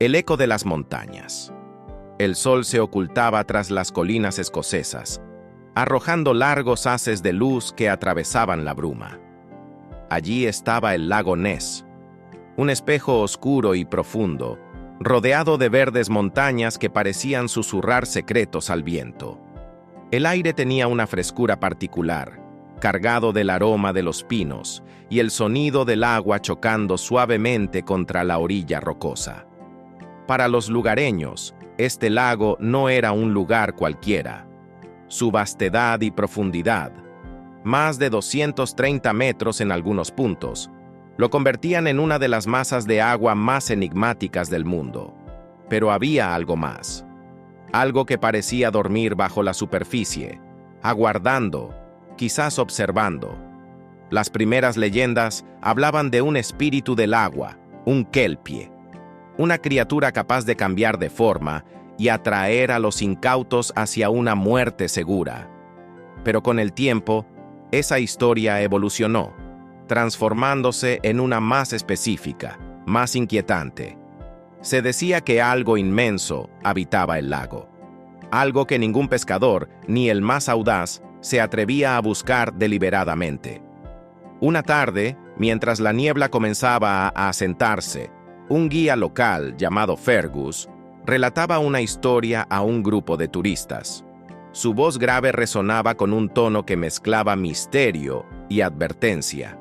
El eco de las montañas. El sol se ocultaba tras las colinas escocesas, arrojando largos haces de luz que atravesaban la bruma. Allí estaba el lago Ness, un espejo oscuro y profundo, rodeado de verdes montañas que parecían susurrar secretos al viento. El aire tenía una frescura particular, cargado del aroma de los pinos y el sonido del agua chocando suavemente contra la orilla rocosa. Para los lugareños, este lago no era un lugar cualquiera. Su vastedad y profundidad, más de 230 metros en algunos puntos, lo convertían en una de las masas de agua más enigmáticas del mundo. Pero había algo más. Algo que parecía dormir bajo la superficie, aguardando, quizás observando. Las primeras leyendas hablaban de un espíritu del agua, un kelpie, una criatura capaz de cambiar de forma y atraer a los incautos hacia una muerte segura. Pero con el tiempo, esa historia evolucionó, transformándose en una más específica, más inquietante. Se decía que algo inmenso habitaba el lago, algo que ningún pescador, ni el más audaz, se atrevía a buscar deliberadamente. Una tarde, mientras la niebla comenzaba a asentarse, un guía local llamado Fergus relataba una historia a un grupo de turistas. Su voz grave resonaba con un tono que mezclaba misterio y advertencia.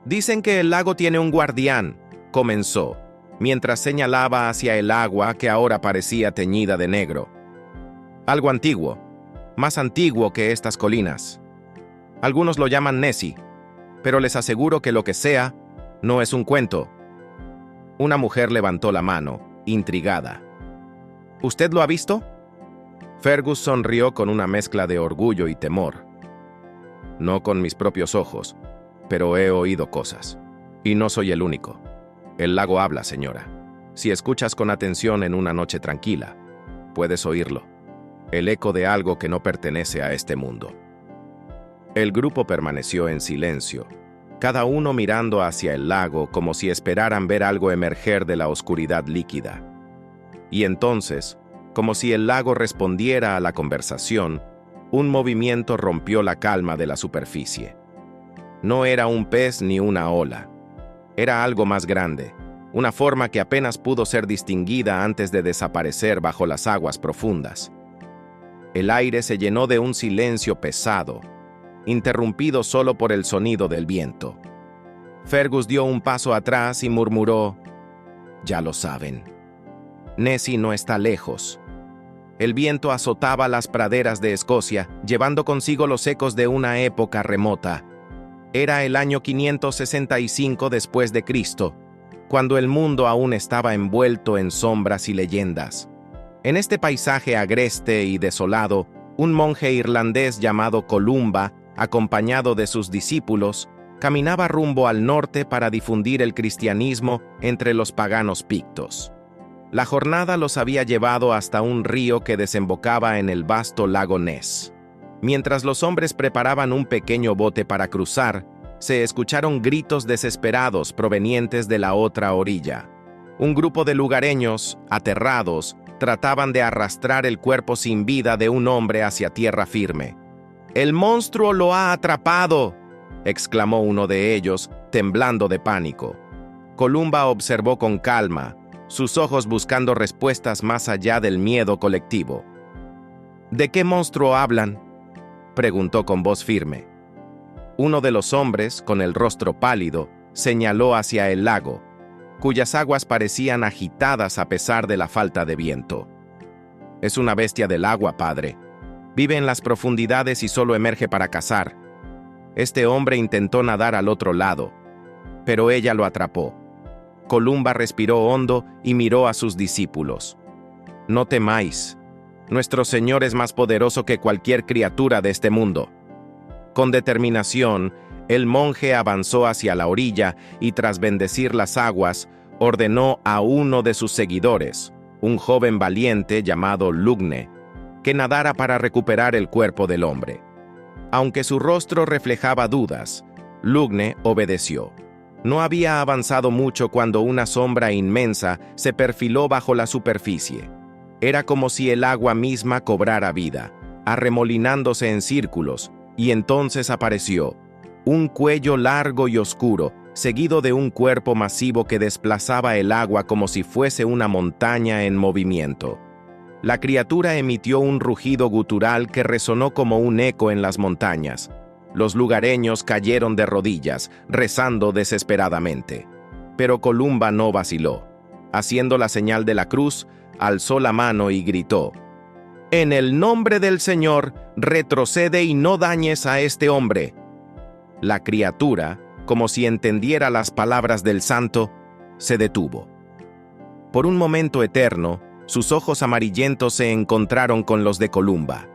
«Dicen que el lago tiene un guardián», comenzó, mientras señalaba hacia el agua que ahora parecía teñida de negro. «Algo antiguo, más antiguo que estas colinas. Algunos lo llaman Nessie, pero les aseguro que lo que sea, no es un cuento». Una mujer levantó la mano, intrigada. «¿Usted lo ha visto?» Fergus sonrió con una mezcla de orgullo y temor. «No con mis propios ojos, pero he oído cosas. Y no soy el único. El lago habla, señora. Si escuchas con atención en una noche tranquila, puedes oírlo. El eco de algo que no pertenece a este mundo». El grupo permaneció en silencio, cada uno mirando hacia el lago como si esperaran ver algo emerger de la oscuridad líquida. Y entonces, como si el lago respondiera a la conversación, un movimiento rompió la calma de la superficie. No era un pez ni una ola. Era algo más grande, una forma que apenas pudo ser distinguida antes de desaparecer bajo las aguas profundas. El aire se llenó de un silencio pesado, interrumpido solo por el sonido del viento. Fergus dio un paso atrás y murmuró: «Ya lo saben. Nessie no está lejos». El viento azotaba las praderas de Escocia, llevando consigo los ecos de una época remota. Era el año 565 después de Cristo, cuando el mundo aún estaba envuelto en sombras y leyendas. En este paisaje agreste y desolado, un monje irlandés llamado Columba, acompañado de sus discípulos, caminaba rumbo al norte para difundir el cristianismo entre los paganos pictos. La jornada los había llevado hasta un río que desembocaba en el vasto lago Ness. Mientras los hombres preparaban un pequeño bote para cruzar, se escucharon gritos desesperados provenientes de la otra orilla. Un grupo de lugareños, aterrados, trataban de arrastrar el cuerpo sin vida de un hombre hacia tierra firme. «¡El monstruo lo ha atrapado!», exclamó uno de ellos, temblando de pánico. Columba observó con calma, sus ojos buscando respuestas más allá del miedo colectivo. «¿De qué monstruo hablan?», preguntó con voz firme. Uno de los hombres, con el rostro pálido, señaló hacia el lago, cuyas aguas parecían agitadas a pesar de la falta de viento. «Es una bestia del agua, padre. Vive en las profundidades y solo emerge para cazar. Este hombre intentó nadar al otro lado, pero ella lo atrapó». Columba respiró hondo y miró a sus discípulos. «No temáis. Nuestro Señor es más poderoso que cualquier criatura de este mundo». Con determinación, el monje avanzó hacia la orilla y tras bendecir las aguas, ordenó a uno de sus seguidores, un joven valiente llamado Lugne, que nadara para recuperar el cuerpo del hombre. Aunque su rostro reflejaba dudas, Lugne obedeció. No había avanzado mucho cuando una sombra inmensa se perfiló bajo la superficie. Era como si el agua misma cobrara vida, arremolinándose en círculos, y entonces apareció un cuello largo y oscuro, seguido de un cuerpo masivo que desplazaba el agua como si fuese una montaña en movimiento. La criatura emitió un rugido gutural que resonó como un eco en las montañas. Los lugareños cayeron de rodillas, rezando desesperadamente. Pero Columba no vaciló. Haciendo la señal de la cruz, alzó la mano y gritó: «En el nombre del Señor, retrocede y no dañes a este hombre». La criatura, como si entendiera las palabras del santo, se detuvo. Por un momento eterno, sus ojos amarillentos se encontraron con los de Columba.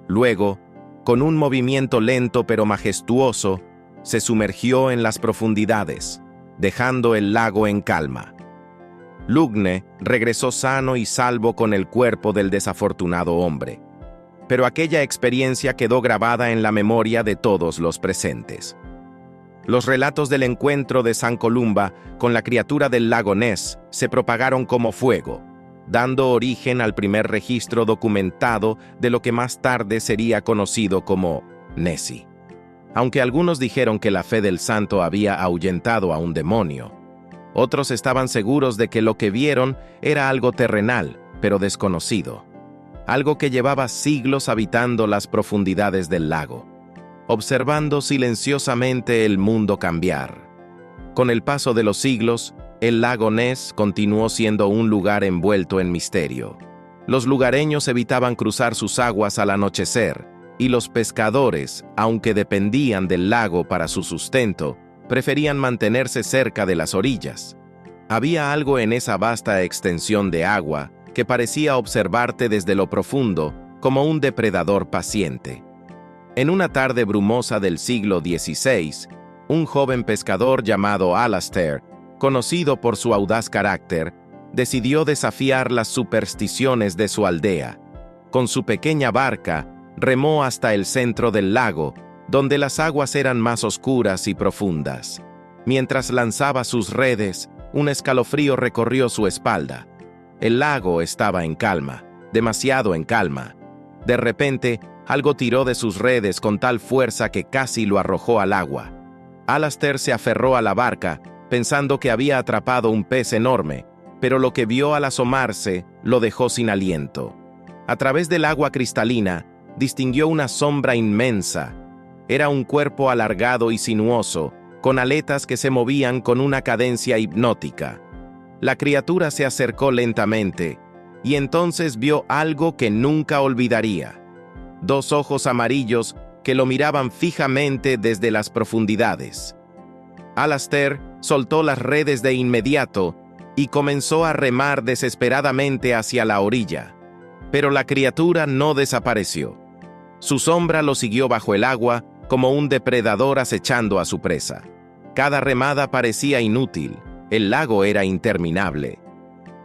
Luego, con un movimiento lento pero majestuoso, se sumergió en las profundidades, dejando el lago en calma. Lugne regresó sano y salvo con el cuerpo del desafortunado hombre. Pero aquella experiencia quedó grabada en la memoria de todos los presentes. Los relatos del encuentro de San Columba con la criatura del lago Ness se propagaron como fuego, dando origen al primer registro documentado de lo que más tarde sería conocido como Nessie. Aunque algunos dijeron que la fe del santo había ahuyentado a un demonio, otros estaban seguros de que lo que vieron era algo terrenal, pero desconocido, algo que llevaba siglos habitando las profundidades del lago, observando silenciosamente el mundo cambiar. Con el paso de los siglos, el lago Ness continuó siendo un lugar envuelto en misterio. Los lugareños evitaban cruzar sus aguas al anochecer, y los pescadores, aunque dependían del lago para su sustento, preferían mantenerse cerca de las orillas. Había algo en esa vasta extensión de agua que parecía observarte desde lo profundo como un depredador paciente. En una tarde brumosa del siglo XVI, un joven pescador llamado Alastair, conocido por su audaz carácter, decidió desafiar las supersticiones de su aldea. Con su pequeña barca, remó hasta el centro del lago, donde las aguas eran más oscuras y profundas. Mientras lanzaba sus redes, un escalofrío recorrió su espalda. El lago estaba en calma, demasiado en calma. De repente, algo tiró de sus redes con tal fuerza que casi lo arrojó al agua. Alastair se aferró a la barca, pensando que había atrapado un pez enorme, pero lo que vio al asomarse lo dejó sin aliento. A través del agua cristalina, distinguió una sombra inmensa. Era un cuerpo alargado y sinuoso, con aletas que se movían con una cadencia hipnótica. La criatura se acercó lentamente, y entonces vio algo que nunca olvidaría: dos ojos amarillos que lo miraban fijamente desde las profundidades. Alastair soltó las redes de inmediato y comenzó a remar desesperadamente hacia la orilla. Pero la criatura no desapareció. Su sombra lo siguió bajo el agua como un depredador acechando a su presa. Cada remada parecía inútil, el lago era interminable.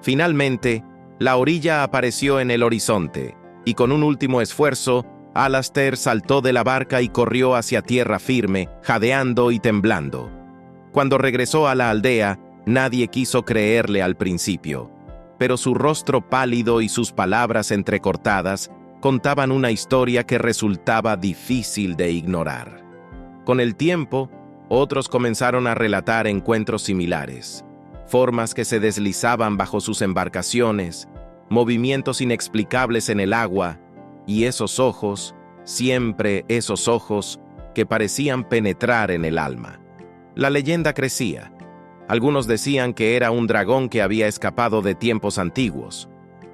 Finalmente, la orilla apareció en el horizonte, y con un último esfuerzo, Alastair saltó de la barca y corrió hacia tierra firme, jadeando y temblando. Cuando regresó a la aldea, nadie quiso creerle al principio, pero su rostro pálido y sus palabras entrecortadas contaban una historia que resultaba difícil de ignorar. Con el tiempo, otros comenzaron a relatar encuentros similares, formas que se deslizaban bajo sus embarcaciones, movimientos inexplicables en el agua, y esos ojos, siempre esos ojos, que parecían penetrar en el alma. La leyenda crecía. Algunos decían que era un dragón que había escapado de tiempos antiguos,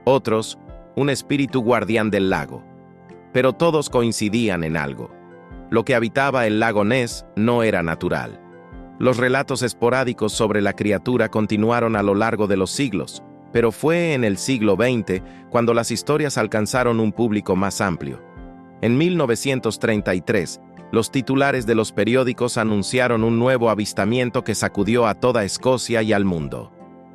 otros, un espíritu guardián del lago. Pero todos coincidían en algo: lo que habitaba el lago Ness no era natural. Los relatos esporádicos sobre la criatura continuaron a lo largo de los siglos, pero fue en el siglo XX cuando las historias alcanzaron un público más amplio. En 1933, los titulares de los periódicos anunciaron un nuevo avistamiento que sacudió a toda Escocia y al mundo.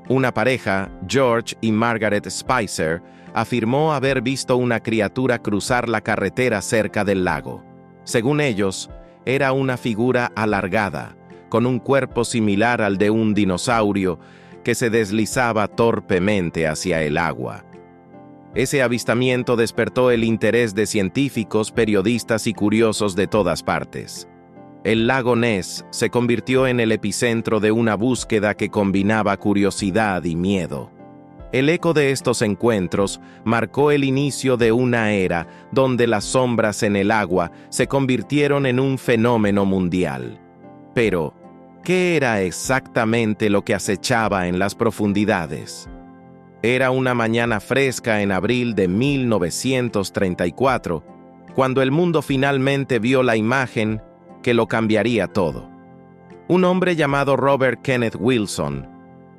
Una pareja, George y Margaret Spicer, afirmó haber visto una criatura cruzar la carretera cerca del lago. Según ellos, era una figura alargada, con un cuerpo similar al de un dinosaurio que se deslizaba torpemente hacia el agua. Ese avistamiento despertó el interés de científicos, periodistas y curiosos de todas partes. El lago Ness se convirtió en el epicentro de una búsqueda que combinaba curiosidad y miedo. El eco de estos encuentros marcó el inicio de una era donde las sombras en el agua se convirtieron en un fenómeno mundial. Pero, ¿qué era exactamente lo que acechaba en las profundidades? Era una mañana fresca en abril de 1934, cuando el mundo finalmente vio la imagen que lo cambiaría todo. Un hombre llamado Robert Kenneth Wilson,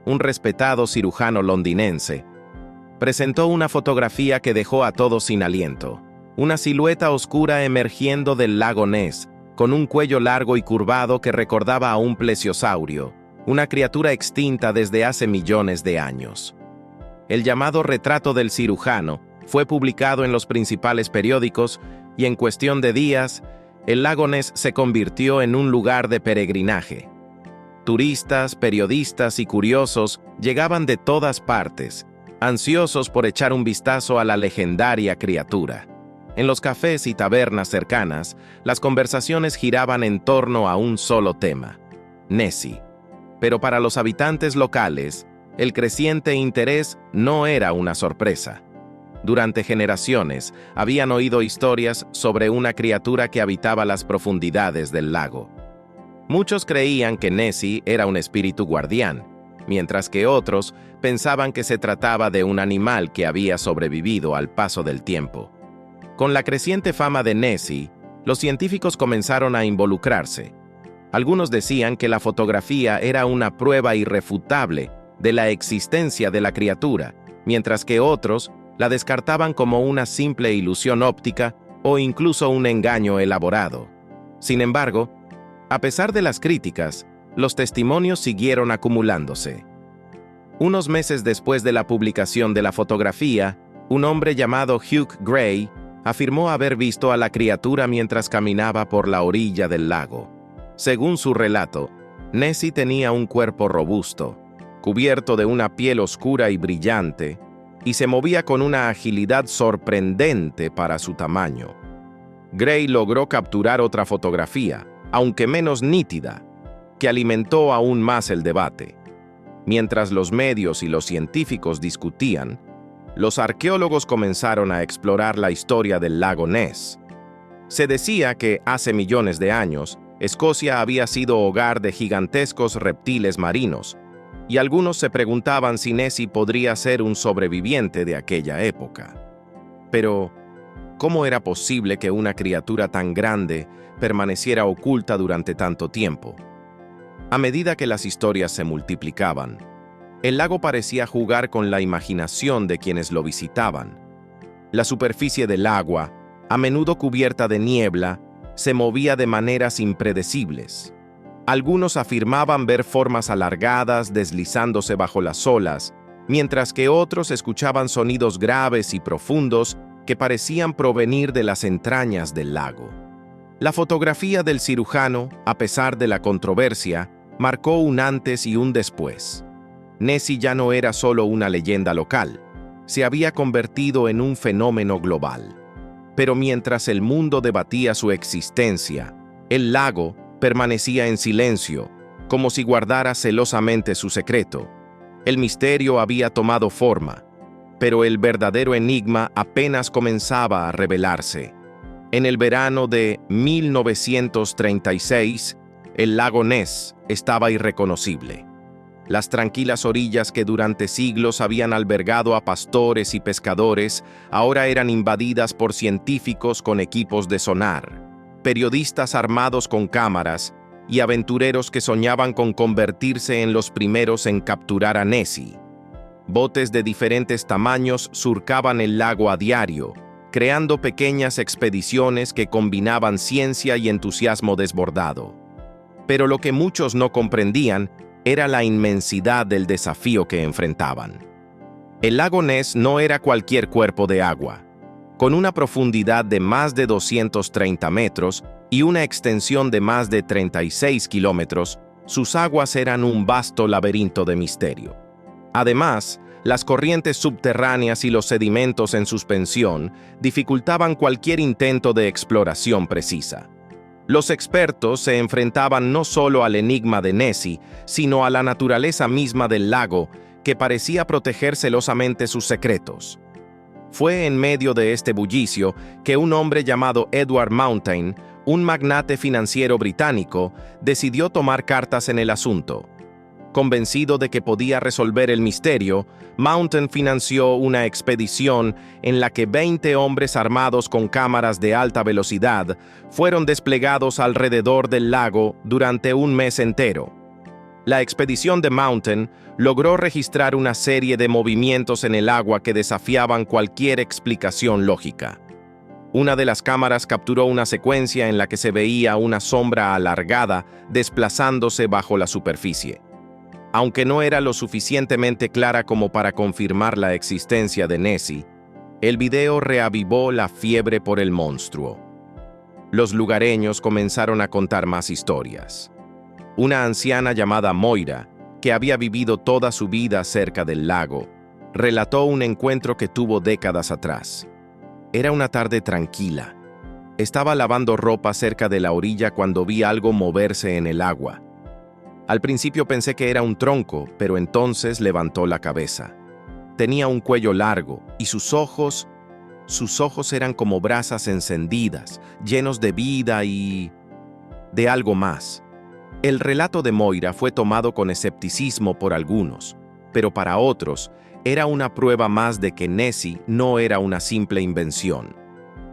un respetado cirujano londinense, presentó una fotografía que dejó a todos sin aliento. Una silueta oscura emergiendo del lago Ness, con un cuello largo y curvado que recordaba a un plesiosaurio, una criatura extinta desde hace millones de años. El llamado retrato del cirujano fue publicado en los principales periódicos y en cuestión de días, el lago Ness se convirtió en un lugar de peregrinaje. Turistas, periodistas y curiosos llegaban de todas partes, ansiosos por echar un vistazo a la legendaria criatura. En los cafés y tabernas cercanas, las conversaciones giraban en torno a un solo tema: Nessie. Pero para los habitantes locales, el creciente interés no era una sorpresa. Durante generaciones, habían oído historias sobre una criatura que habitaba las profundidades del lago. Muchos creían que Nessie era un espíritu guardián, mientras que otros pensaban que se trataba de un animal que había sobrevivido al paso del tiempo. Con la creciente fama de Nessie, los científicos comenzaron a involucrarse. Algunos decían que la fotografía era una prueba irrefutable de la existencia de la criatura, mientras que otros la descartaban como una simple ilusión óptica o incluso un engaño elaborado. Sin embargo, a pesar de las críticas, los testimonios siguieron acumulándose. Unos meses después de la publicación de la fotografía, un hombre llamado Hugh Gray afirmó haber visto a la criatura mientras caminaba por la orilla del lago. Según su relato, Nessie tenía un cuerpo robusto, cubierto de una piel oscura y brillante, y se movía con una agilidad sorprendente para su tamaño. Gray logró capturar otra fotografía, aunque menos nítida, que alimentó aún más el debate. Mientras los medios y los científicos discutían, los arqueólogos comenzaron a explorar la historia del lago Ness. Se decía que hace millones de años, Escocia había sido hogar de gigantescos reptiles marinos, y algunos se preguntaban si Nessie podría ser un sobreviviente de aquella época. Pero, ¿cómo era posible que una criatura tan grande permaneciera oculta durante tanto tiempo? A medida que las historias se multiplicaban, el lago parecía jugar con la imaginación de quienes lo visitaban. La superficie del agua, a menudo cubierta de niebla, se movía de maneras impredecibles. Algunos afirmaban ver formas alargadas deslizándose bajo las olas, mientras que otros escuchaban sonidos graves y profundos que parecían provenir de las entrañas del lago. La fotografía del cirujano, a pesar de la controversia, marcó un antes y un después. Nessie ya no era solo una leyenda local, se había convertido en un fenómeno global. Pero mientras el mundo debatía su existencia, el lago permanecía en silencio, como si guardara celosamente su secreto. El misterio había tomado forma, pero el verdadero enigma apenas comenzaba a revelarse. En el verano de 1936, el lago Ness estaba irreconocible. Las tranquilas orillas que durante siglos habían albergado a pastores y pescadores ahora eran invadidas por científicos con equipos de sonar, periodistas armados con cámaras y aventureros que soñaban con convertirse en los primeros en capturar a Nessie. Botes de diferentes tamaños surcaban el lago a diario, creando pequeñas expediciones que combinaban ciencia y entusiasmo desbordado. Pero lo que muchos no comprendían era la inmensidad del desafío que enfrentaban. El lago Ness no era cualquier cuerpo de agua. Con una profundidad de más de 230 metros y una extensión de más de 36 kilómetros, Sus aguas eran un vasto laberinto de misterio. Además, las corrientes subterráneas y los sedimentos en suspensión dificultaban cualquier intento de exploración precisa. Los expertos se enfrentaban no solo al enigma de Nessie, sino a la naturaleza misma del lago, que parecía proteger celosamente sus secretos. Fue en medio de este bullicio que un hombre llamado Edward Mountain, un magnate financiero británico, decidió tomar cartas en el asunto. Convencido de que podía resolver el misterio, Mountain financió una expedición en la que 20 hombres armados con cámaras de alta velocidad fueron desplegados alrededor del lago durante un mes entero. La expedición de Mountain logró registrar una serie de movimientos en el agua que desafiaban cualquier explicación lógica. Una de las cámaras capturó una secuencia en la que se veía una sombra alargada desplazándose bajo la superficie. Aunque no era lo suficientemente clara como para confirmar la existencia de Nessie, el video reavivó la fiebre por el monstruo. Los lugareños comenzaron a contar más historias. Una anciana llamada Moira, que había vivido toda su vida cerca del lago, relató un encuentro que tuvo décadas atrás. Era una tarde tranquila. Estaba lavando ropa cerca de la orilla cuando vi algo moverse en el agua. Al principio pensé que era un tronco, pero entonces levantó la cabeza. Tenía un cuello largo y sus ojos eran como brasas encendidas, llenos de vida y de algo más. El relato de Moira fue tomado con escepticismo por algunos, pero para otros era una prueba más de que Nessie no era una simple invención.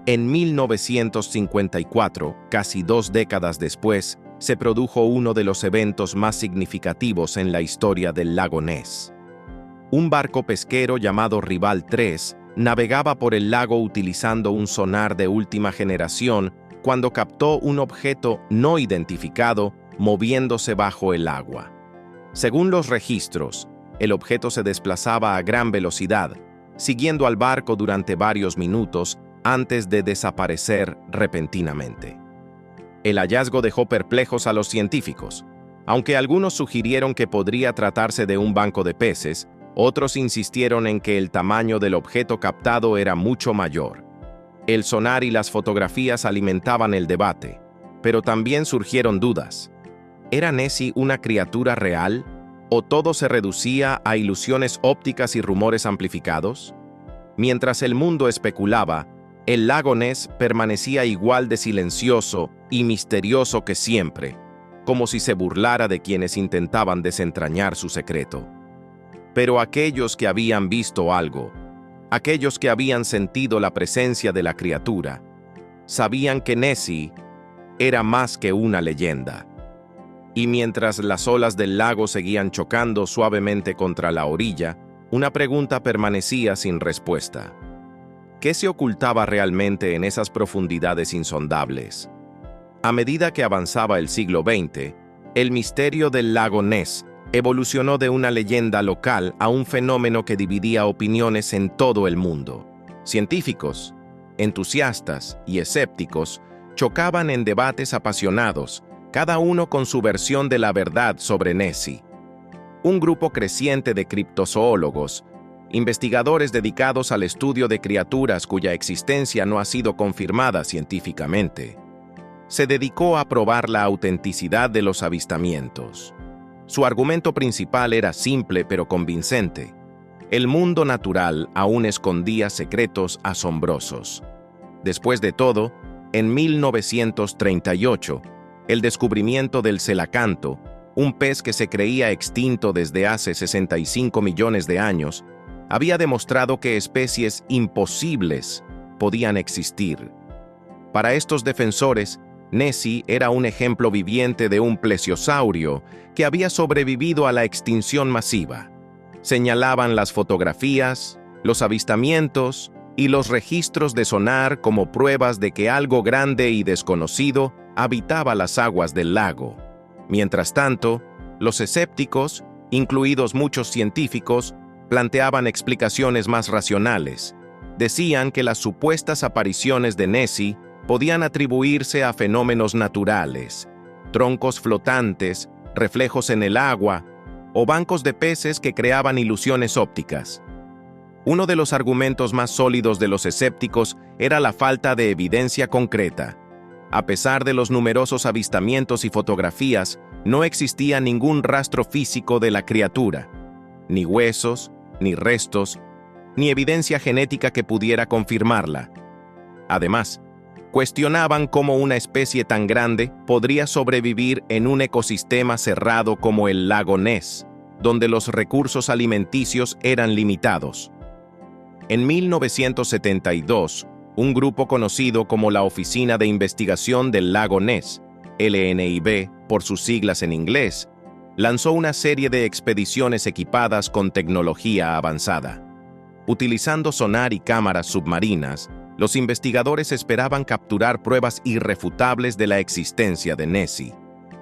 En 1954, casi 2 décadas después, se produjo uno de los eventos más significativos en la historia del lago Ness. Un barco pesquero llamado Rival 3 navegaba por el lago utilizando un sonar de última generación cuando captó un objeto no identificado moviéndose bajo el agua. Según los registros, el objeto se desplazaba a gran velocidad, siguiendo al barco durante varios minutos antes de desaparecer repentinamente. El hallazgo dejó perplejos a los científicos. Aunque algunos sugirieron que podría tratarse de un banco de peces, otros insistieron en que el tamaño del objeto captado era mucho mayor. El sonar y las fotografías alimentaban el debate, pero también surgieron dudas. ¿Era Nessie una criatura real? ¿O todo se reducía a ilusiones ópticas y rumores amplificados? Mientras el mundo especulaba, el lago Ness permanecía igual de silencioso y misterioso que siempre, como si se burlara de quienes intentaban desentrañar su secreto. Pero aquellos que habían visto algo, aquellos que habían sentido la presencia de la criatura, sabían que Nessie era más que una leyenda. Y mientras las olas del lago seguían chocando suavemente contra la orilla, una pregunta permanecía sin respuesta. ¿Qué se ocultaba realmente en esas profundidades insondables? A medida que avanzaba el siglo XX, el misterio del lago Ness evolucionó de una leyenda local a un fenómeno que dividía opiniones en todo el mundo. Científicos, entusiastas y escépticos chocaban en debates apasionados, cada uno con su versión de la verdad sobre Nessie. Un grupo creciente de criptozoólogos, investigadores dedicados al estudio de criaturas cuya existencia no ha sido confirmada científicamente, se dedicó a probar la autenticidad de los avistamientos. Su argumento principal era simple pero convincente. El mundo natural aún escondía secretos asombrosos. Después de todo, en 1938, el descubrimiento del celacanto, un pez que se creía extinto desde hace 65 millones de años, había demostrado que especies imposibles podían existir. Para estos defensores, Nessie era un ejemplo viviente de un plesiosaurio que había sobrevivido a la extinción masiva. Señalaban las fotografías, los avistamientos y los registros de sonar como pruebas de que algo grande y desconocido habitaba las aguas del lago. Mientras tanto, los escépticos, incluidos muchos científicos, planteaban explicaciones más racionales. Decían que las supuestas apariciones de Nessie podían atribuirse a fenómenos naturales, troncos flotantes, reflejos en el agua o bancos de peces que creaban ilusiones ópticas. Uno de los argumentos más sólidos de los escépticos era la falta de evidencia concreta. A pesar de los numerosos avistamientos y fotografías, no existía ningún rastro físico de la criatura, ni huesos, ni restos, ni evidencia genética que pudiera confirmarla. Además, cuestionaban cómo una especie tan grande podría sobrevivir en un ecosistema cerrado como el lago Ness, donde los recursos alimenticios eran limitados. En 1972, un grupo conocido como la Oficina de Investigación del Lago Ness, LNIB por sus siglas en inglés, lanzó una serie de expediciones equipadas con tecnología avanzada. Utilizando sonar y cámaras submarinas, los investigadores esperaban capturar pruebas irrefutables de la existencia de Nessie.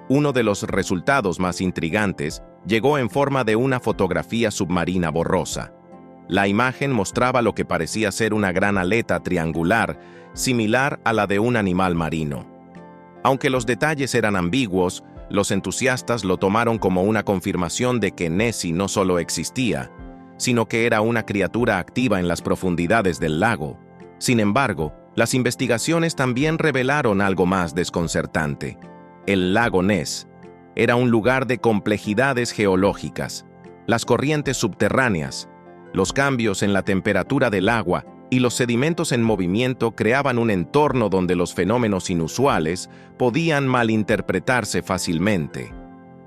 Uno de los resultados más intrigantes llegó en forma de una fotografía submarina borrosa. La imagen mostraba lo que parecía ser una gran aleta triangular, similar a la de un animal marino. Aunque los detalles eran ambiguos, los entusiastas lo tomaron como una confirmación de que Nessie no solo existía, sino que era una criatura activa en las profundidades del lago. Sin embargo, las investigaciones también revelaron algo más desconcertante. El lago Ness era un lugar de complejidades geológicas. Las corrientes subterráneas, los cambios en la temperatura del agua y los sedimentos en movimiento creaban un entorno donde los fenómenos inusuales podían malinterpretarse fácilmente.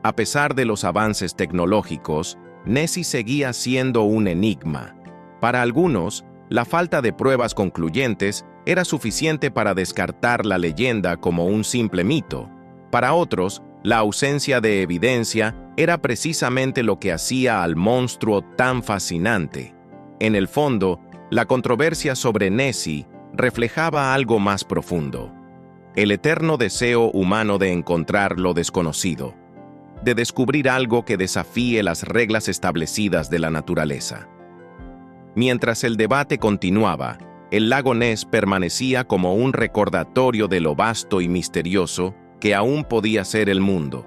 A pesar de los avances tecnológicos, Nessie seguía siendo un enigma. Para algunos, la falta de pruebas concluyentes era suficiente para descartar la leyenda como un simple mito. Para otros, la ausencia de evidencia era precisamente lo que hacía al monstruo tan fascinante. En el fondo, la controversia sobre Nessie reflejaba algo más profundo: el eterno deseo humano de encontrar lo desconocido, de descubrir algo que desafíe las reglas establecidas de la naturaleza. Mientras el debate continuaba, el lago Ness permanecía como un recordatorio de lo vasto y misterioso que aún podía ser el mundo.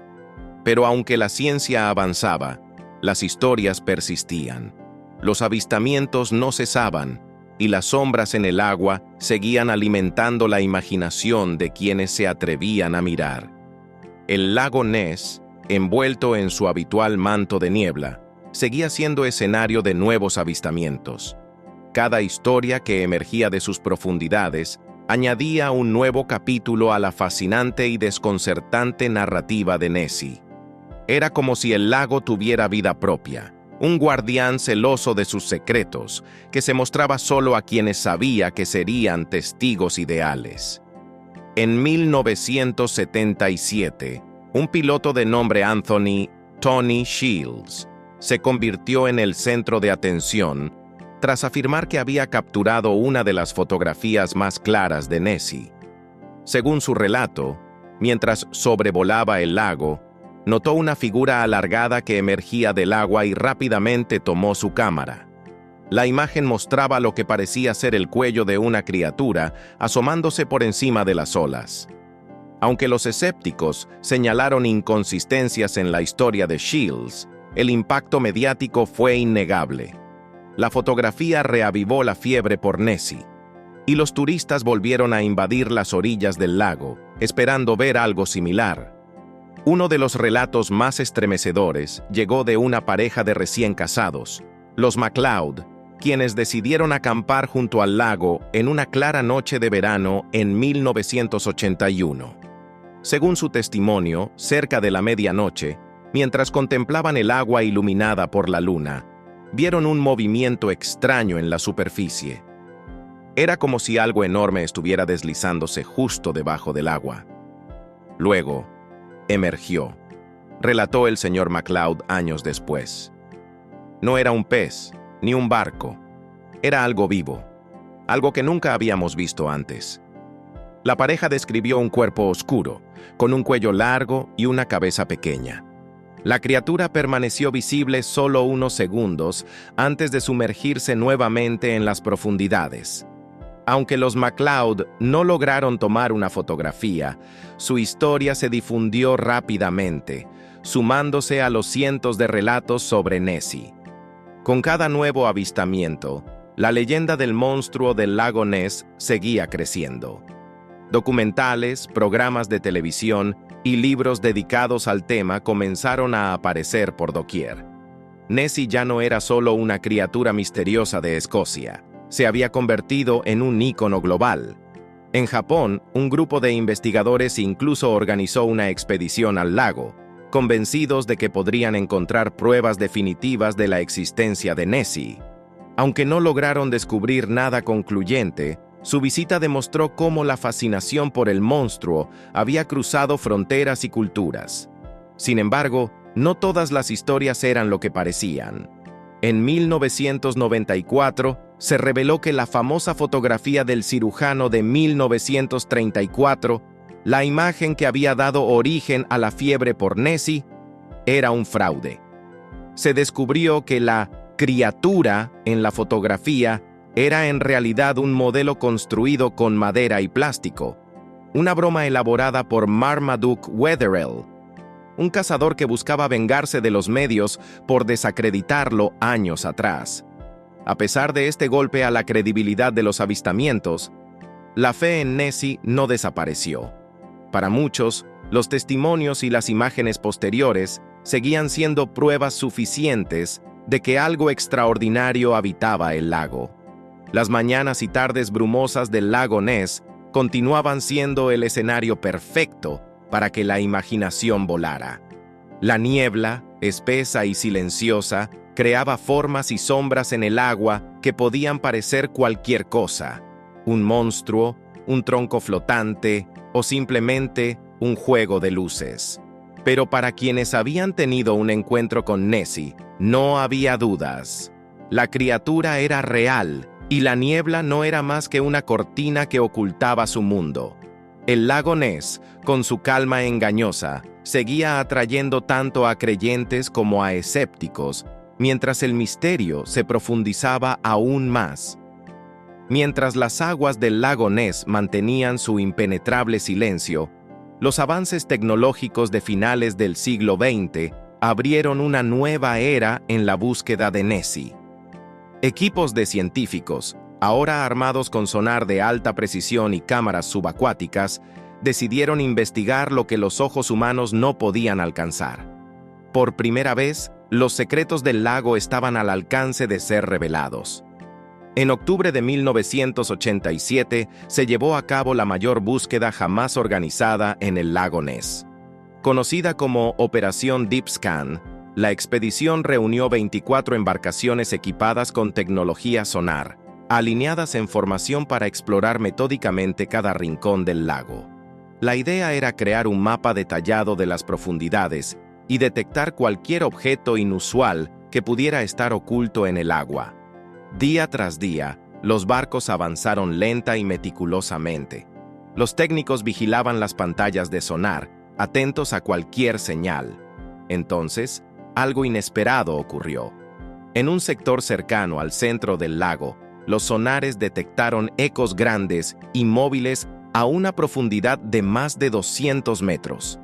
Pero aunque la ciencia avanzaba, las historias persistían. Los avistamientos no cesaban, y las sombras en el agua seguían alimentando la imaginación de quienes se atrevían a mirar. El lago Ness, envuelto en su habitual manto de niebla, seguía siendo escenario de nuevos avistamientos. Cada historia que emergía de sus profundidades añadía un nuevo capítulo a la fascinante y desconcertante narrativa de Nessie. Era como si el lago tuviera vida propia, un guardián celoso de sus secretos, que se mostraba solo a quienes sabía que serían testigos ideales. En 1977, un piloto de nombre Anthony "Tony" Shields se convirtió en el centro de atención tras afirmar que había capturado una de las fotografías más claras de Nessie. Según su relato, mientras sobrevolaba el lago, notó una figura alargada que emergía del agua y rápidamente tomó su cámara. La imagen mostraba lo que parecía ser el cuello de una criatura asomándose por encima de las olas. Aunque los escépticos señalaron inconsistencias en la historia de Shields, el impacto mediático fue innegable. La fotografía reavivó la fiebre por Nessie, y los turistas volvieron a invadir las orillas del lago, esperando ver algo similar. Uno de los relatos más estremecedores llegó de una pareja de recién casados, los MacLeod, quienes decidieron acampar junto al lago en una clara noche de verano en 1981. Según su testimonio, cerca de la medianoche, mientras contemplaban el agua iluminada por la luna, vieron un movimiento extraño en la superficie. Era como si algo enorme estuviera deslizándose justo debajo del agua. Luego, emergió, relató el señor MacLeod años después. No era un pez, ni un barco. Era algo vivo, algo que nunca habíamos visto antes. La pareja describió un cuerpo oscuro, con un cuello largo y una cabeza pequeña. La criatura permaneció visible solo unos segundos antes de sumergirse nuevamente en las profundidades. Aunque los MacLeod no lograron tomar una fotografía, su historia se difundió rápidamente. sumándose a los cientos de relatos sobre Nessie. Con cada nuevo avistamiento, la leyenda del monstruo del lago Ness seguía creciendo. Documentales, programas de televisión y libros dedicados al tema comenzaron a aparecer por doquier. Nessie ya no era solo una criatura misteriosa de Escocia, se había convertido en un ícono global. En Japón, un grupo de investigadores incluso organizó una expedición al lago, convencidos de que podrían encontrar pruebas definitivas de la existencia de Nessie. Aunque no lograron descubrir nada concluyente, su visita demostró cómo la fascinación por el monstruo había cruzado fronteras y culturas. Sin embargo, no todas las historias eran lo que parecían. En 1994, se reveló que la famosa fotografía del cirujano de 1934, la imagen que había dado origen a la fiebre por Nessie, era un fraude. Se descubrió que la criatura en la fotografía era en realidad un modelo construido con madera y plástico, una broma elaborada por Marmaduke Wetherell, un cazador que buscaba vengarse de los medios por desacreditarlo años atrás. A pesar de este golpe a la credibilidad de los avistamientos, la fe en Nessie no desapareció. Para muchos, los testimonios y las imágenes posteriores seguían siendo pruebas suficientes de que algo extraordinario habitaba el lago. Las mañanas y tardes brumosas del lago Ness continuaban siendo el escenario perfecto para que la imaginación volara. La niebla, espesa y silenciosa, creaba formas y sombras en el agua que podían parecer cualquier cosa: un monstruo, un tronco flotante o simplemente un juego de luces. Pero para quienes habían tenido un encuentro con Nessie, no había dudas. La criatura era real y la niebla no era más que una cortina que ocultaba su mundo. El lago Ness, con su calma engañosa, seguía atrayendo tanto a creyentes como a escépticos, mientras el misterio se profundizaba aún más. Mientras las aguas del lago Ness mantenían su impenetrable silencio, los avances tecnológicos de finales del siglo XX abrieron una nueva era en la búsqueda de Nessie. Equipos de científicos, ahora armados con sonar de alta precisión y cámaras subacuáticas, decidieron investigar lo que los ojos humanos no podían alcanzar. Por primera vez, los secretos del lago estaban al alcance de ser revelados. En octubre de 1987 se llevó a cabo la mayor búsqueda jamás organizada en el lago Ness. Conocida como Operación Deep Scan, la expedición reunió 24 embarcaciones equipadas con tecnología sonar, alineadas en formación para explorar metódicamente cada rincón del lago. La idea era crear un mapa detallado de las profundidades y detectar cualquier objeto inusual que pudiera estar oculto en el agua. Día tras día, los barcos avanzaron lenta y meticulosamente. Los técnicos vigilaban las pantallas de sonar, atentos a cualquier señal. Entonces, algo inesperado ocurrió. En un sector cercano al centro del lago, los sonares detectaron ecos grandes y móviles a una profundidad de más de 200 metros.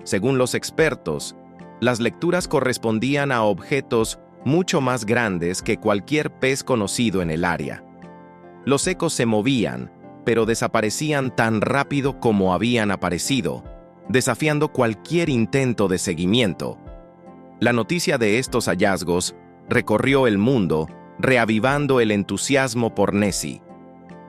Según los expertos, las lecturas correspondían a objetos mucho más grandes que cualquier pez conocido en el área. Los ecos se movían, pero desaparecían tan rápido como habían aparecido, desafiando cualquier intento de seguimiento. La noticia de estos hallazgos recorrió el mundo, reavivando el entusiasmo por Nessie.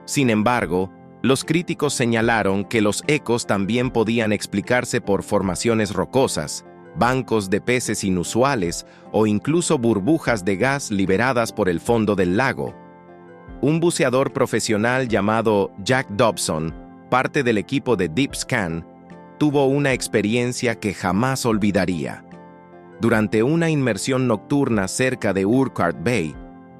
Sin embargo, los críticos señalaron que los ecos también podían explicarse por formaciones rocosas, bancos de peces inusuales o incluso burbujas de gas liberadas por el fondo del lago. Un buceador profesional llamado Jack Dobson, parte del equipo de Deep Scan, tuvo una experiencia que jamás olvidaría. Durante una inmersión nocturna cerca de Urquhart Bay,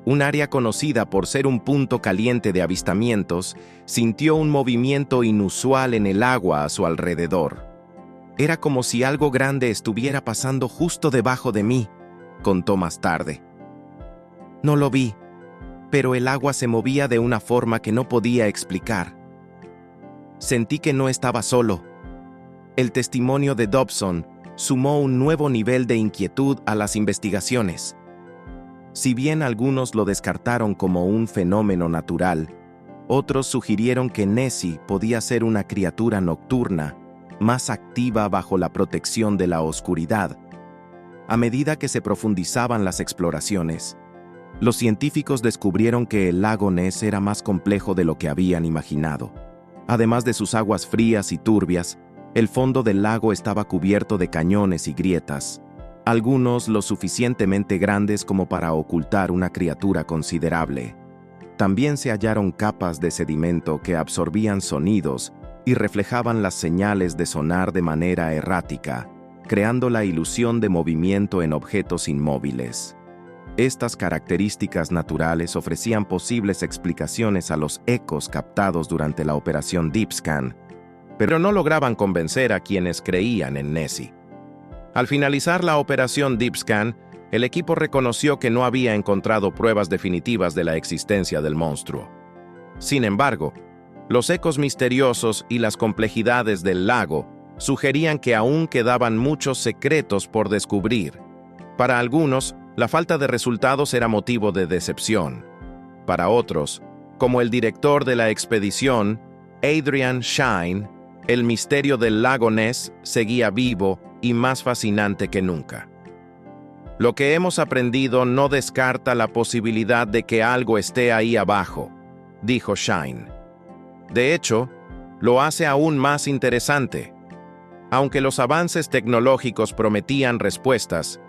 un área conocida por ser un punto caliente de avistamientos, sintió un movimiento inusual en el agua a su alrededor. Era como si algo grande estuviera pasando justo debajo de mí, contó más tarde. No lo vi, pero el agua se movía de una forma que no podía explicar. Sentí que no estaba solo. El testimonio de Dobson sumó un nuevo nivel de inquietud a las investigaciones. Si bien algunos lo descartaron como un fenómeno natural, otros sugirieron que Nessie podía ser una criatura nocturna, más activa bajo la protección de la oscuridad. A medida que se profundizaban las exploraciones, los científicos descubrieron que el lago Ness era más complejo de lo que habían imaginado. Además de sus aguas frías y turbias, el fondo del lago estaba cubierto de cañones y grietas, algunos lo suficientemente grandes como para ocultar una criatura considerable. También se hallaron capas de sedimento que absorbían sonidos y reflejaban las señales de sonar de manera errática, creando la ilusión de movimiento en objetos inmóviles. Estas características naturales ofrecían posibles explicaciones a los ecos captados durante la operación DeepScan, pero no lograban convencer a quienes creían en Nessie. Al finalizar la operación DeepScan, el equipo reconoció que no había encontrado pruebas definitivas de la existencia del monstruo. Sin embargo, los ecos misteriosos y las complejidades del lago sugerían que aún quedaban muchos secretos por descubrir. Para algunos, la falta de resultados era motivo de decepción. Para otros, como el director de la expedición, Adrian Shine, el misterio del lago Ness seguía vivo y más fascinante que nunca. Lo que hemos aprendido no descarta la posibilidad de que algo esté ahí abajo, dijo Shine. De hecho, lo hace aún más interesante. Aunque los avances tecnológicos prometían respuestas,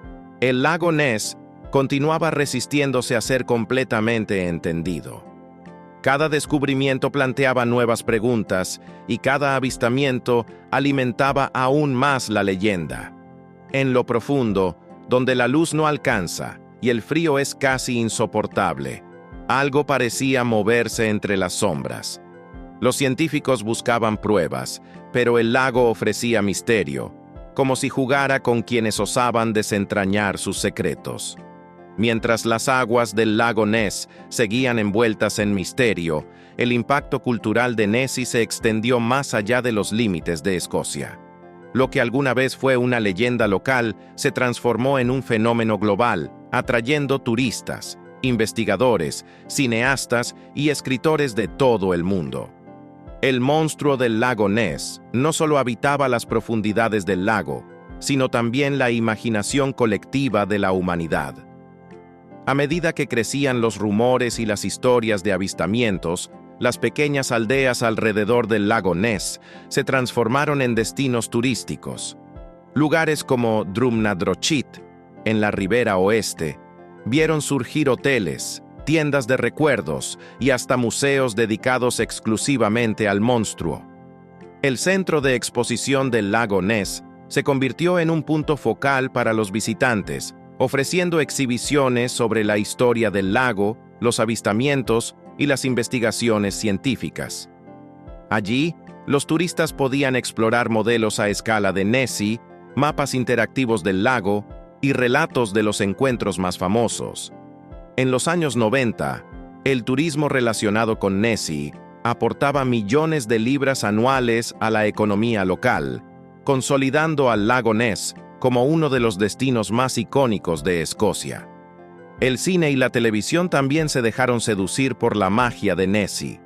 el lago Ness continuaba resistiéndose a ser completamente entendido. Cada descubrimiento planteaba nuevas preguntas y cada avistamiento alimentaba aún más la leyenda. En lo profundo, donde la luz no alcanza y el frío es casi insoportable, algo parecía moverse entre las sombras. Los científicos buscaban pruebas, pero el lago ofrecía misterio, como si jugara con quienes osaban desentrañar sus secretos. Mientras las aguas del lago Ness seguían envueltas en misterio, el impacto cultural de Nessie se extendió más allá de los límites de Escocia. Lo que alguna vez fue una leyenda local se transformó en un fenómeno global, atrayendo turistas, investigadores, cineastas y escritores de todo el mundo. El monstruo del lago Ness no solo habitaba las profundidades del lago, sino también la imaginación colectiva de la humanidad. A medida que crecían los rumores y las historias de avistamientos, las pequeñas aldeas alrededor del lago Ness se transformaron en destinos turísticos. Lugares como Drumnadrochit, en la ribera oeste, vieron surgir hoteles, tiendas de recuerdos y hasta museos dedicados exclusivamente al monstruo. El centro de exposición del lago Ness se convirtió en un punto focal para los visitantes, ofreciendo exhibiciones sobre la historia del lago, los avistamientos y las investigaciones científicas. Allí, los turistas podían explorar modelos a escala de Nessie, mapas interactivos del lago y relatos de los encuentros más famosos. En los años 90, el turismo relacionado con Nessie aportaba millones de libras anuales a la economía local, consolidando al lago Ness como uno de los destinos más icónicos de Escocia. El cine y la televisión también se dejaron seducir por la magia de Nessie.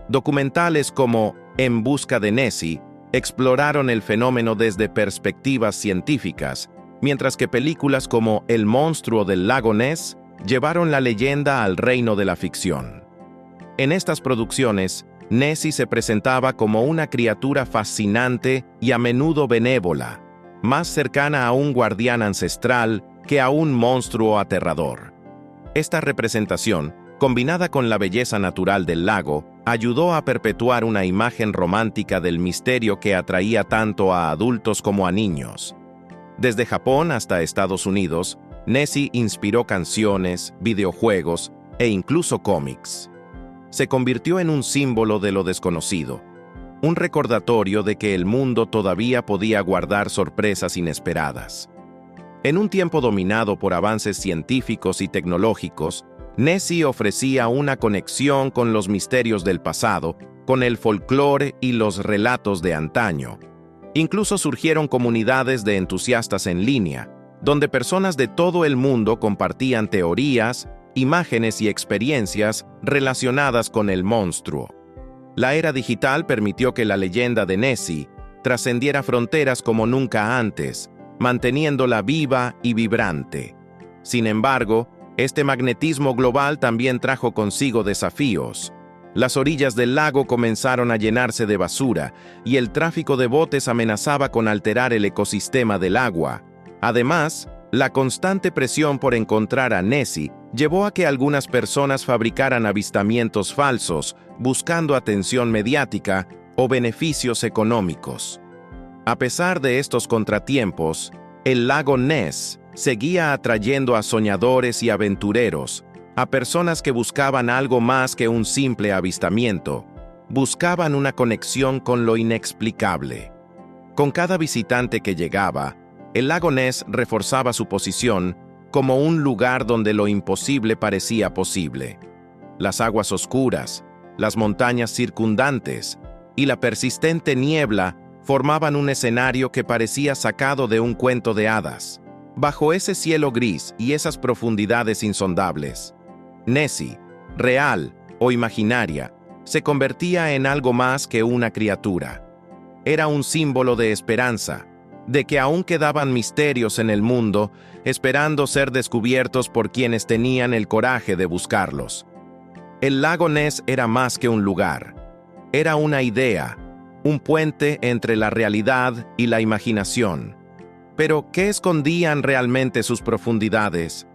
Documentales como En busca de Nessie exploraron el fenómeno desde perspectivas científicas, mientras que películas como El monstruo del lago Ness llevaron la leyenda al reino de la ficción. En estas producciones, Nessie se presentaba como una criatura fascinante y a menudo benévola, más cercana a un guardián ancestral que a un monstruo aterrador. Esta representación, combinada con la belleza natural del lago, ayudó a perpetuar una imagen romántica del misterio que atraía tanto a adultos como a niños. Desde Japón hasta Estados Unidos, Nessie inspiró canciones, videojuegos e incluso cómics. Se convirtió en un símbolo de lo desconocido, un recordatorio de que el mundo todavía podía guardar sorpresas inesperadas. En un tiempo dominado por avances científicos y tecnológicos, Nessie ofrecía una conexión con los misterios del pasado, con el folclore y los relatos de antaño. Incluso surgieron comunidades de entusiastas en línea, donde personas de todo el mundo compartían teorías, imágenes y experiencias relacionadas con el monstruo. La era digital permitió que la leyenda de Nessie trascendiera fronteras como nunca antes, manteniéndola viva y vibrante. Sin embargo, este magnetismo global también trajo consigo desafíos. Las orillas del lago comenzaron a llenarse de basura y el tráfico de botes amenazaba con alterar el ecosistema del agua. Además, la constante presión por encontrar a Nessie llevó a que algunas personas fabricaran avistamientos falsos, buscando atención mediática o beneficios económicos. A pesar de estos contratiempos, el lago Ness seguía atrayendo a soñadores y aventureros, a personas que buscaban algo más que un simple avistamiento. Buscaban una conexión con lo inexplicable. Con cada visitante que llegaba, el lago Ness reforzaba su posición como un lugar donde lo imposible parecía posible. Las aguas oscuras, las montañas circundantes y la persistente niebla formaban un escenario que parecía sacado de un cuento de hadas. Bajo ese cielo gris y esas profundidades insondables, Nessie, real o imaginaria, se convertía en algo más que una criatura. Era un símbolo de esperanza, de que aún quedaban misterios en el mundo, esperando ser descubiertos por quienes tenían el coraje de buscarlos. El lago Ness era más que un lugar. Era una idea, un puente entre la realidad y la imaginación. Pero, ¿qué escondían realmente sus profundidades?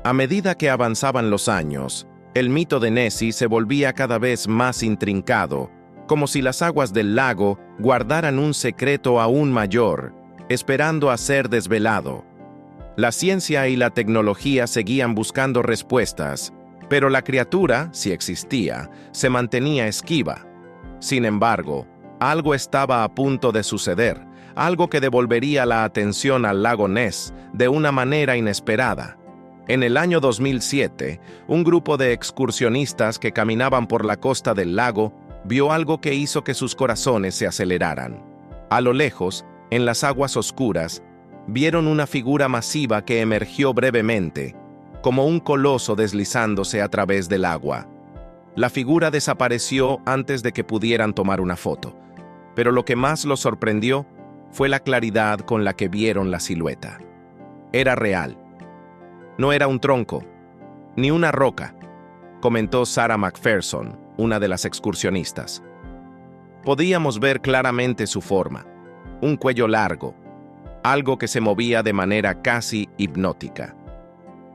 A medida que avanzaban los años, el mito de Nessie se volvía cada vez más intrincado, como si las aguas del lago guardaran un secreto aún mayor, esperando a ser desvelado. La ciencia y la tecnología seguían buscando respuestas, pero la criatura, si existía, se mantenía esquiva. Sin embargo, algo estaba a punto de suceder, algo que devolvería la atención al lago Ness de una manera inesperada. En el año 2007, un grupo de excursionistas que caminaban por la costa del lago vio algo que hizo que sus corazones se aceleraran. A lo lejos, en las aguas oscuras, vieron una figura masiva que emergió brevemente, como un coloso deslizándose a través del agua. La figura desapareció antes de que pudieran tomar una foto, pero lo que más los sorprendió fue la claridad con la que vieron la silueta. Era real. No era un tronco, ni una roca, comentó Sarah McPherson, una de las excursionistas. Podíamos ver claramente su forma, un cuello largo, algo que se movía de manera casi hipnótica.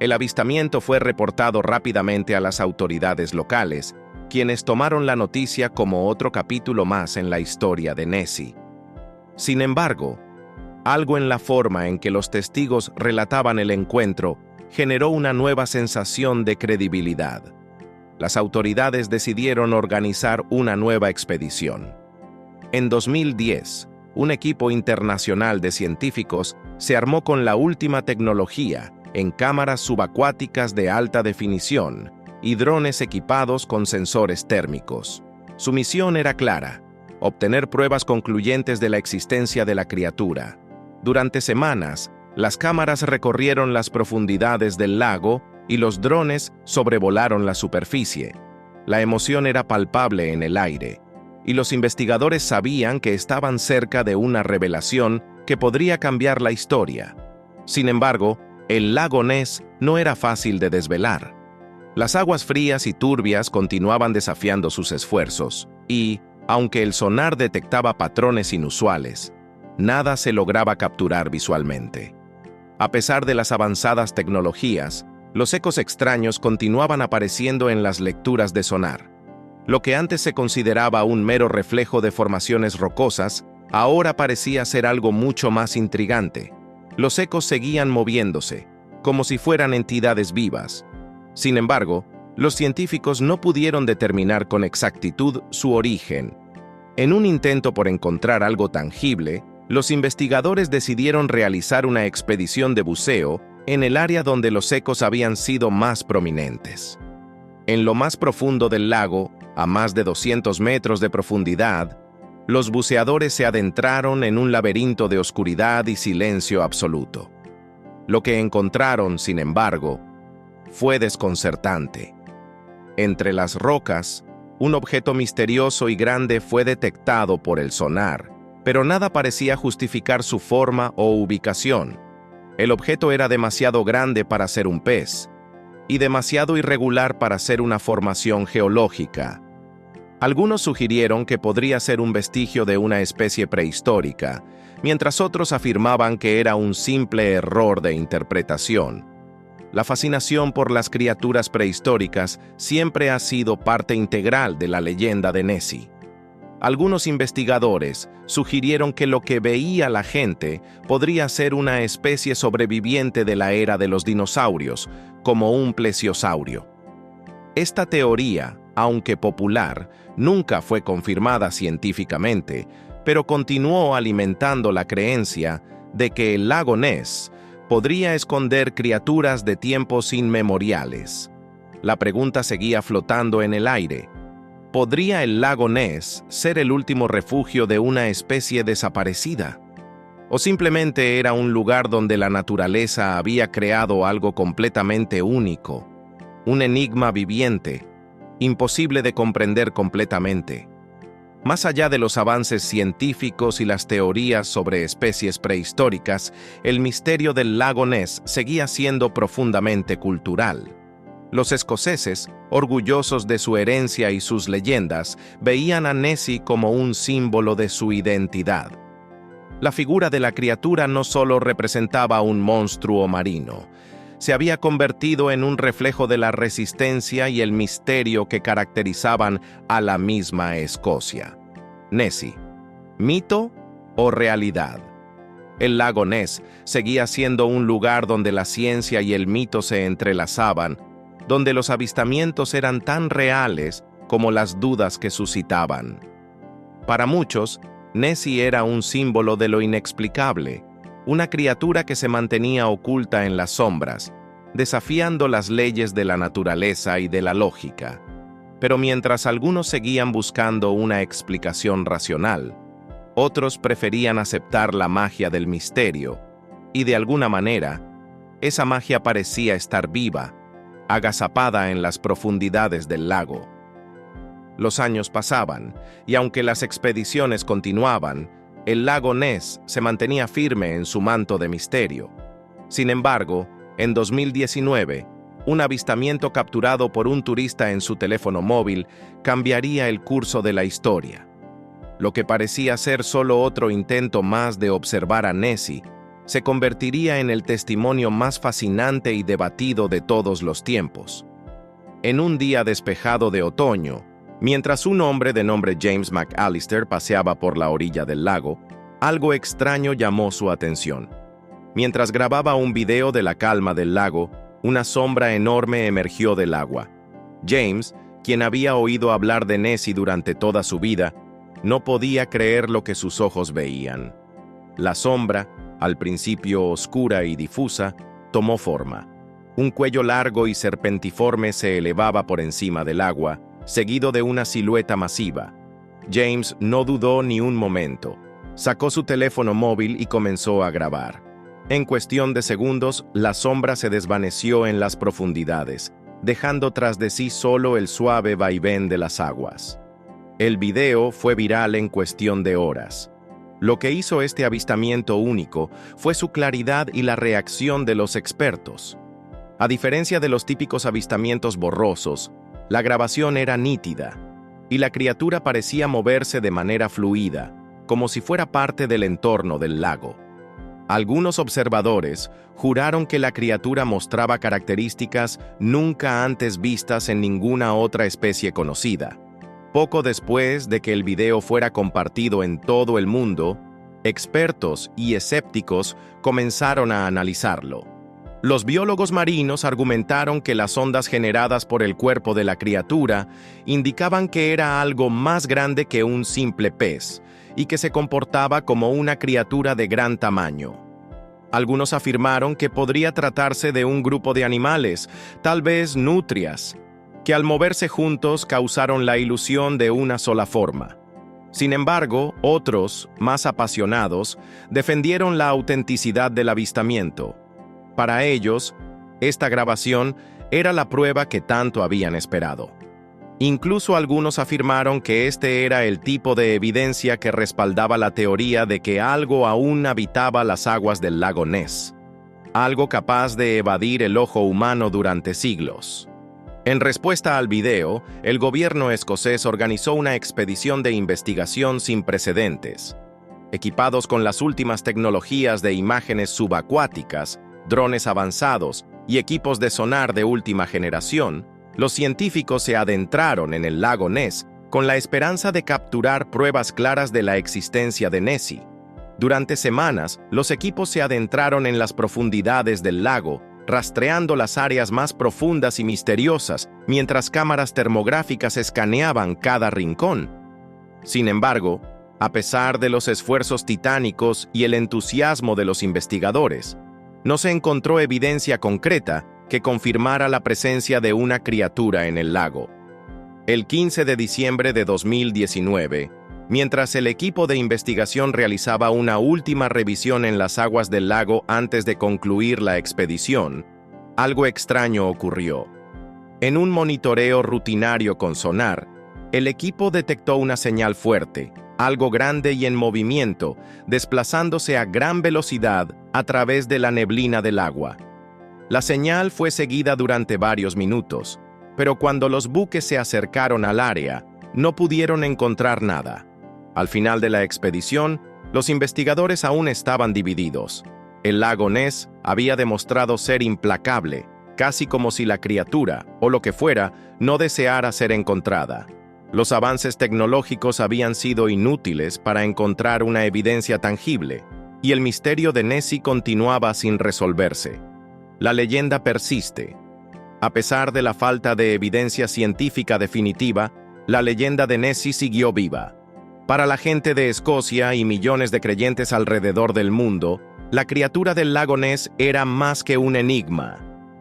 El avistamiento fue reportado rápidamente a las autoridades locales, quienes tomaron la noticia como otro capítulo más en la historia de Nessie. Sin embargo, algo en la forma en que los testigos relataban el encuentro generó una nueva sensación de credibilidad. Las autoridades decidieron organizar una nueva expedición. En 2010, un equipo internacional de científicos se armó con la última tecnología en cámaras subacuáticas de alta definición y drones equipados con sensores térmicos. Su misión era clara: obtener pruebas concluyentes de la existencia de la criatura. Durante semanas, las cámaras recorrieron las profundidades del lago y los drones sobrevolaron la superficie. La emoción era palpable en el aire, y los investigadores sabían que estaban cerca de una revelación que podría cambiar la historia. Sin embargo, el lago Ness no era fácil de desvelar. Las aguas frías y turbias continuaban desafiando sus esfuerzos, y, aunque el sonar detectaba patrones inusuales, nada se lograba capturar visualmente. A pesar de las avanzadas tecnologías, los ecos extraños continuaban apareciendo en las lecturas de sonar. Lo que antes se consideraba un mero reflejo de formaciones rocosas, ahora parecía ser algo mucho más intrigante. Los ecos seguían moviéndose, como si fueran entidades vivas. Sin embargo, los científicos no pudieron determinar con exactitud su origen. En un intento por encontrar algo tangible, los investigadores decidieron realizar una expedición de buceo en el área donde los ecos habían sido más prominentes. En lo más profundo del lago, a más de 200 metros de profundidad, Los buceadores se adentraron en un laberinto de oscuridad y silencio absoluto. Lo que encontraron, sin embargo, fue desconcertante. Entre las rocas, un objeto misterioso y grande fue detectado por el sonar, pero nada parecía justificar su forma o ubicación. El objeto era demasiado grande para ser un pez, y demasiado irregular para ser una formación geológica. Algunos sugirieron que podría ser un vestigio de una especie prehistórica, mientras otros afirmaban que era un simple error de interpretación. La fascinación por las criaturas prehistóricas siempre ha sido parte integral de la leyenda de Nessie. Algunos investigadores sugirieron que lo que veía la gente podría ser una especie sobreviviente de la era de los dinosaurios, como un plesiosaurio. Esta teoría, aunque popular, nunca fue confirmada científicamente, pero continuó alimentando la creencia de que el lago Ness podría esconder criaturas de tiempos inmemoriales. La pregunta seguía flotando en el aire. ¿Podría el lago Ness ser el último refugio de una especie desaparecida? ¿O simplemente era un lugar donde la naturaleza había creado algo completamente único? Un enigma viviente, imposible de comprender completamente. Más allá de los avances científicos y las teorías sobre especies prehistóricas, el misterio del lago Ness seguía siendo profundamente cultural. Los escoceses, orgullosos de su herencia y sus leyendas, veían a Nessie como un símbolo de su identidad. La figura de la criatura no solo representaba un monstruo marino, se había convertido en un reflejo de la resistencia y el misterio que caracterizaban a la misma Escocia. Nessie, ¿mito o realidad? El lago Ness seguía siendo un lugar donde la ciencia y el mito se entrelazaban, donde los avistamientos eran tan reales como las dudas que suscitaban. Para muchos, Nessie era un símbolo de lo inexplicable, una criatura que se mantenía oculta en las sombras, desafiando las leyes de la naturaleza y de la lógica. Pero mientras algunos seguían buscando una explicación racional, otros preferían aceptar la magia del misterio, y de alguna manera, esa magia parecía estar viva, agazapada en las profundidades del lago. Los años pasaban, y aunque las expediciones continuaban, el lago Ness se mantenía firme en su manto de misterio. Sin embargo, en 2019, un avistamiento capturado por un turista en su teléfono móvil cambiaría el curso de la historia. Lo que parecía ser solo otro intento más de observar a Nessie se convertiría en el testimonio más fascinante y debatido de todos los tiempos. En un día despejado de otoño, mientras un hombre de nombre James McAllister paseaba por la orilla del lago, algo extraño llamó su atención. Mientras grababa un video de la calma del lago, una sombra enorme emergió del agua. James, quien había oído hablar de Nessie durante toda su vida, no podía creer lo que sus ojos veían. La sombra, al principio oscura y difusa, tomó forma. Un cuello largo y serpentiforme se elevaba por encima del agua, seguido de una silueta masiva. James no dudó ni un momento. Sacó su teléfono móvil y comenzó a grabar. En cuestión de segundos, la sombra se desvaneció en las profundidades, dejando tras de sí solo el suave vaivén de las aguas. El video fue viral en cuestión de horas. Lo que hizo este avistamiento único fue su claridad y la reacción de los expertos. A diferencia de los típicos avistamientos borrosos, la grabación era nítida, y la criatura parecía moverse de manera fluida, como si fuera parte del entorno del lago. Algunos observadores juraron que la criatura mostraba características nunca antes vistas en ninguna otra especie conocida. Poco después de que el video fuera compartido en todo el mundo, expertos y escépticos comenzaron a analizarlo. Los biólogos marinos argumentaron que las ondas generadas por el cuerpo de la criatura indicaban que era algo más grande que un simple pez y que se comportaba como una criatura de gran tamaño. Algunos afirmaron que podría tratarse de un grupo de animales, tal vez nutrias, que al moverse juntos causaron la ilusión de una sola forma. Sin embargo, otros, más apasionados, defendieron la autenticidad del avistamiento. Para ellos, esta grabación era la prueba que tanto habían esperado. Incluso algunos afirmaron que este era el tipo de evidencia que respaldaba la teoría de que algo aún habitaba las aguas del lago Ness, algo capaz de evadir el ojo humano durante siglos. En respuesta al video, el gobierno escocés organizó una expedición de investigación sin precedentes. Equipados con las últimas tecnologías de imágenes subacuáticas, drones avanzados y equipos de sonar de última generación, los científicos se adentraron en el lago Ness con la esperanza de capturar pruebas claras de la existencia de Nessie. Durante semanas, los equipos se adentraron en las profundidades del lago, rastreando las áreas más profundas y misteriosas, mientras cámaras termográficas escaneaban cada rincón. Sin embargo, a pesar de los esfuerzos titánicos y el entusiasmo de los investigadores, no se encontró evidencia concreta que confirmara la presencia de una criatura en el lago. El 15 de diciembre de 2019, mientras el equipo de investigación realizaba una última revisión en las aguas del lago antes de concluir la expedición, algo extraño ocurrió. En un monitoreo rutinario con sonar, el equipo detectó una señal fuerte, algo grande y en movimiento, desplazándose a gran velocidad a través de la neblina del agua. La señal fue seguida durante varios minutos, pero cuando los buques se acercaron al área, no pudieron encontrar nada. Al final de la expedición, los investigadores aún estaban divididos. El lago Ness había demostrado ser implacable, casi como si la criatura, o lo que fuera, no deseara ser encontrada. Los avances tecnológicos habían sido inútiles para encontrar una evidencia tangible, y el misterio de Nessie continuaba sin resolverse. La leyenda persiste. A pesar de la falta de evidencia científica definitiva, la leyenda de Nessie siguió viva. Para la gente de Escocia y millones de creyentes alrededor del mundo, la criatura del lago Ness era más que un enigma.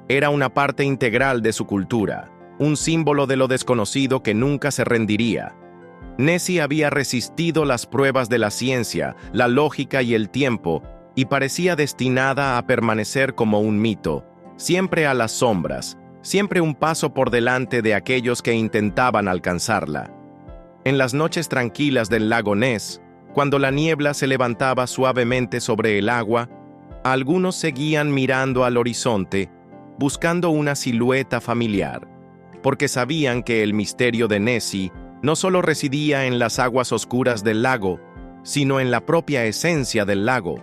Era una parte integral de su cultura, un símbolo de lo desconocido que nunca se rendiría. Nessie había resistido las pruebas de la ciencia, la lógica y el tiempo, y parecía destinada a permanecer como un mito, siempre a las sombras, siempre un paso por delante de aquellos que intentaban alcanzarla. En las noches tranquilas del lago Ness, cuando la niebla se levantaba suavemente sobre el agua, algunos seguían mirando al horizonte, buscando una silueta familiar, porque sabían que el misterio de Nessie no solo residía en las aguas oscuras del lago, sino en la propia esencia del lago,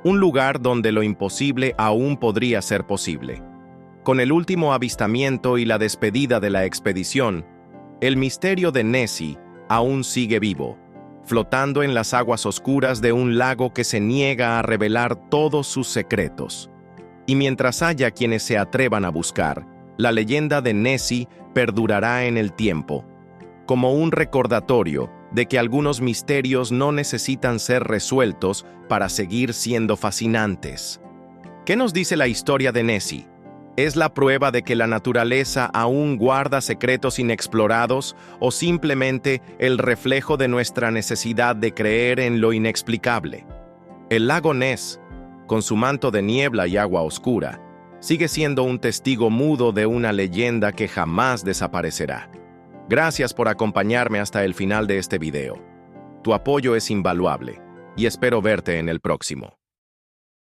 un lugar donde lo imposible aún podría ser posible. Con el último avistamiento y la despedida de la expedición, el misterio de Nessie aún sigue vivo, flotando en las aguas oscuras de un lago que se niega a revelar todos sus secretos. Y mientras haya quienes se atrevan a buscar, la leyenda de Nessie perdurará en el tiempo, como un recordatorio de que algunos misterios no necesitan ser resueltos para seguir siendo fascinantes. ¿Qué nos dice la historia de Nessie? ¿Es la prueba de que la naturaleza aún guarda secretos inexplorados o simplemente el reflejo de nuestra necesidad de creer en lo inexplicable? El lago Ness, con su manto de niebla y agua oscura, sigue siendo un testigo mudo de una leyenda que jamás desaparecerá. Gracias por acompañarme hasta el final de este video. Tu apoyo es invaluable y espero verte en el próximo.